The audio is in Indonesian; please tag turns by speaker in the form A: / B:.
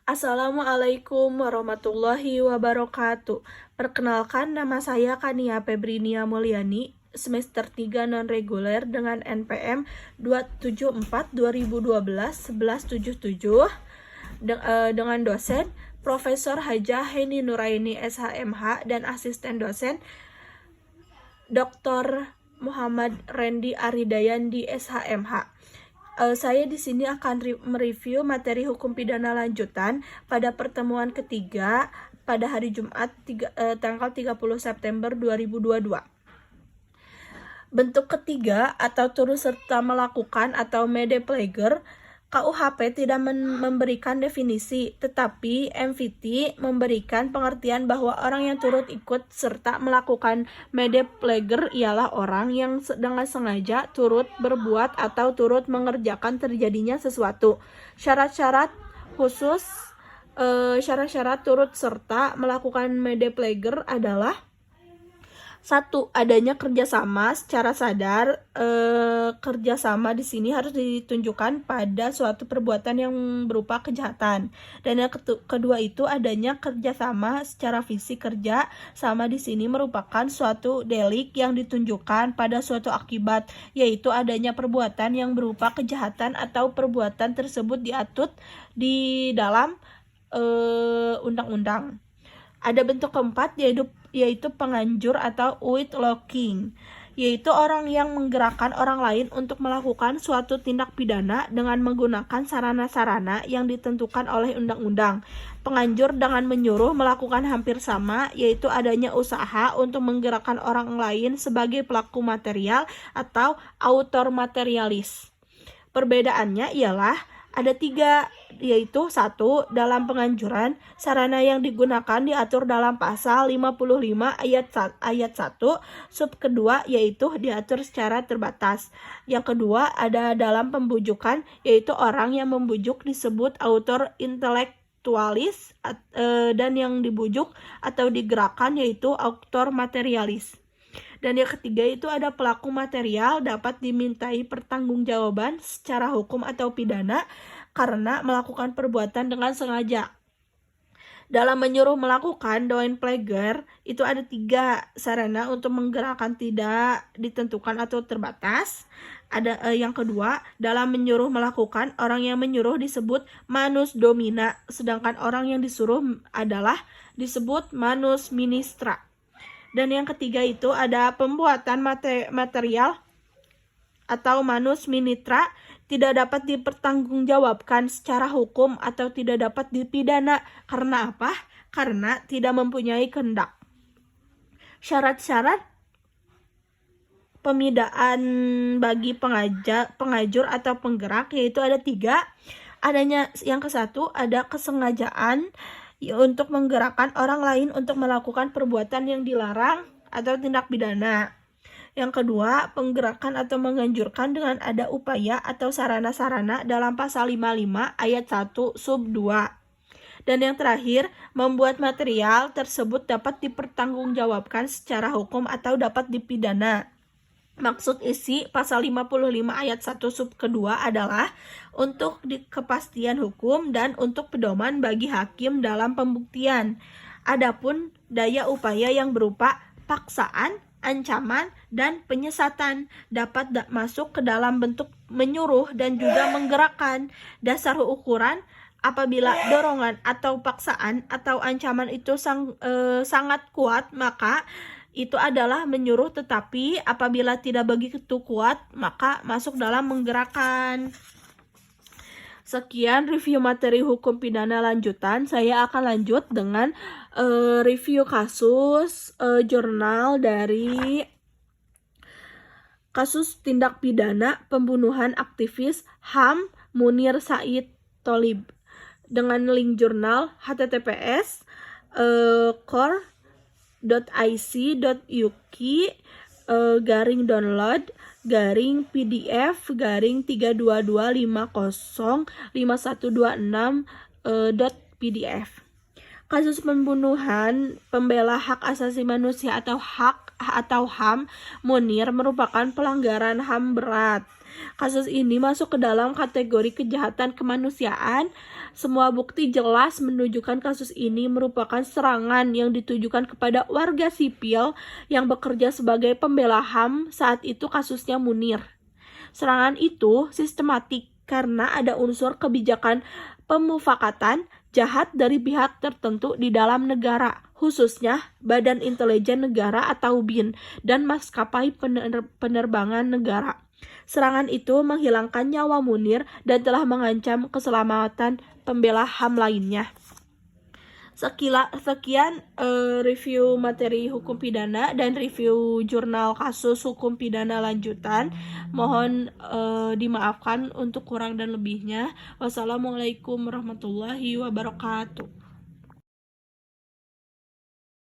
A: Assalamualaikum warahmatullahi wabarakatuh. Perkenalkan, nama saya Kania Febrinia Mulyani, semester 3 non-reguler dengan NPM 274-2012-1177 dengan dosen Profesor Hajah Heni Nuraini SHMH dan asisten dosen Dr. Muhammad Rendi Aridayandi SHMH. Saya di sini akan mereview materi hukum pidana lanjutan pada pertemuan ketiga pada hari Jumat tanggal 30 September 2022. Bentuk ketiga atau turut serta melakukan atau mede pleger, KUHP tidak memberikan definisi, tetapi MVT memberikan pengertian bahwa orang yang turut ikut serta melakukan mede pleger ialah orang yang dengan sengaja turut berbuat atau turut mengerjakan terjadinya sesuatu. Syarat-syarat khusus, syarat-syarat turut serta melakukan mede pleger adalah: 1. Adanya kerjasama secara sadar. Kerjasama di sini harus ditunjukkan pada suatu perbuatan yang berupa kejahatan. Dan yang kedua itu adanya kerjasama secara fisik. Kerja sama di sini merupakan suatu delik yang ditunjukkan pada suatu akibat, yaitu adanya perbuatan yang berupa kejahatan atau perbuatan tersebut diatur di dalam undang-undang. Ada bentuk keempat yaitu penganjur atau uitlocking, yaitu orang yang menggerakkan orang lain untuk melakukan suatu tindak pidana dengan menggunakan sarana-sarana yang ditentukan oleh undang-undang. Penganjur dengan menyuruh melakukan hampir sama, yaitu adanya usaha untuk menggerakkan orang lain sebagai pelaku material atau autor materialis. Perbedaannya ialah ada 3, yaitu 1. Dalam penganjuran, sarana yang digunakan diatur dalam pasal 55 ayat 1, sub kedua yaitu diatur secara terbatas. Yang kedua ada dalam pembujukan, yaitu orang yang membujuk disebut autor intelektualis, dan yang dibujuk atau digerakkan yaitu autor materialis. Dan yang ketiga itu ada pelaku material dapat dimintai pertanggungjawaban secara hukum atau pidana karena melakukan perbuatan dengan sengaja. Dalam menyuruh melakukan doing pleger itu ada 3 sarana untuk menggerakkan tidak ditentukan atau terbatas. Ada yang kedua, dalam menyuruh melakukan, orang yang menyuruh disebut manus domina, sedangkan orang yang disuruh adalah disebut manus ministra. Dan yang ketiga itu ada pembuatan material atau manus minitra tidak dapat dipertanggungjawabkan secara hukum atau tidak dapat dipidana. Karena apa? Karena tidak mempunyai kehendak. Syarat-syarat pemidaan bagi pengajur atau penggerak yaitu ada 3. Adanya yang ke-1 ada kesengajaan untuk menggerakkan orang lain untuk melakukan perbuatan yang dilarang atau tindak pidana. Yang kedua, penggerakan atau menganjurkan dengan ada upaya atau sarana-sarana dalam pasal 55 ayat 1 sub 2. Dan yang terakhir, membuat material tersebut dapat dipertanggungjawabkan secara hukum atau dapat dipidana. Maksud isi pasal 55 ayat 1 sub kedua adalah untuk kepastian hukum dan untuk pedoman bagi hakim dalam pembuktian. Adapun daya upaya yang berupa paksaan, ancaman, dan penyesatan dapat masuk ke dalam bentuk menyuruh dan juga menggerakkan. Dasar ukuran apabila dorongan atau paksaan atau ancaman itu sangat kuat, maka itu adalah menyuruh, tetapi apabila tidak begitu kuat, maka masuk dalam menggerakkan. Sekian review materi hukum pidana lanjutan. Saya akan lanjut dengan review kasus jurnal dari kasus tindak pidana pembunuhan aktivis HAM Munir Said Tholib dengan link jurnal https core.ic.uk /download /pdf /322505126.pdf. Kasus pembunuhan pembela hak asasi manusia atau HAM Munir merupakan pelanggaran HAM berat. Kasus ini masuk ke dalam kategori kejahatan kemanusiaan. Semua bukti jelas menunjukkan kasus ini merupakan serangan yang ditujukan kepada warga sipil yang bekerja sebagai pembela HAM, saat itu kasusnya Munir. Serangan itu sistematik karena ada unsur kebijakan pemufakatan jahat dari pihak tertentu di dalam negara, khususnya Badan Intelijen Negara atau BIN dan maskapai penerbangan negara. Serangan itu menghilangkan nyawa Munir dan telah mengancam keselamatan pembela HAM lainnya. Sekian review materi hukum pidana dan review jurnal kasus hukum pidana lanjutan. Mohon dimaafkan untuk kurang dan lebihnya. Wassalamualaikum warahmatullahi wabarakatuh.